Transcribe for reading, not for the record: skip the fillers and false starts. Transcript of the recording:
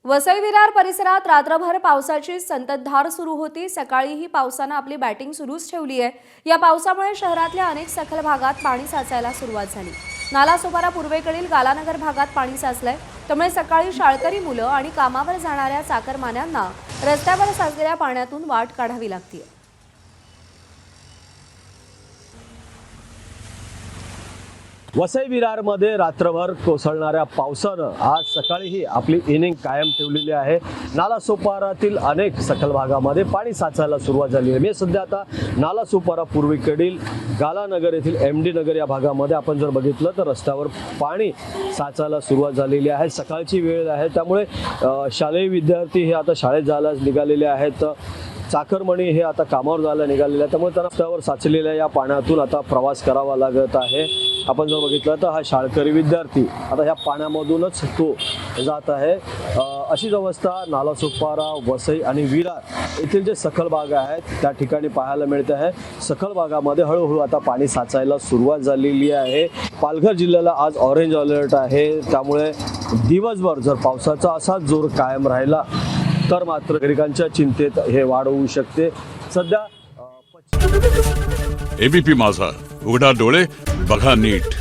वसई विरार परिसरात रात्रभर पावसाची संततधार सुरू होती। सकाळीही पावसानं आपली बॅटिंग सुरूच ठेवली आहे। या पावसामुळे शहरातल्या अनेक सखल भागात पाणी साचायला सुरुवात झाली। नालासोपारा पूर्वेकडील गालानगर भागात पाणी साचलंय, त्यामुळे सकाळी शाळकरी मुलं आणि कामावर जाणाऱ्या चाकरमान्यांना रस्त्यावर साचलेल्या पाण्यातून वाट काढावी लागते। वसई विरारमध्ये रात्रभर कोसळणाऱ्या पावसानं आज सकाळीही आपली इनिंग कायम ठेवलेली आहे। नालासोपारातील अनेक सखल भागामध्ये पाणी साचायला सुरुवात झाली आहे। मी सध्या आता नालासोपारा पूर्वेकडील गालानगर येथील MD नगर या भागामध्ये आपण जर बघितलं तर रस्त्यावर पाणी साचायला सुरुवात झालेली आहे। सकाळची वेळ आहे, त्यामुळे शालेय विद्यार्थी हे आता शाळेत जायला निघालेले आहेत। चाकरमणी हे आता कामावर जायला निघालेले आहेत, त्यामुळे त्यांना रस्त्यावर साचलेल्या या पाण्यातून आता प्रवास करावा लागत आहे। आपण जर बघितलं तर हा शाळकरी विद्यार्थी आता ह्या पाण्यामधूनच तो जात आहे। अशीच अवस्था नालासोपारा, वसई आणि विरार येथील जे सखल भाग आहेत त्या ठिकाणी पाहायला मिळते आहे। सखल भागामध्ये हळूहळू आता पाणी साचायला सुरुवात झालेली आहे। पालघर जिल्ह्याला आज ऑरेंज अलर्ट आहे, त्यामुळे दिवसभर जर पावसाचा असाच जोर कायम राहिला तर मात्र नागरिकांच्या चिंतेत हे वाढ होऊ शकते। सध्या ABP माझा, उघडा डोळे बघा नीट।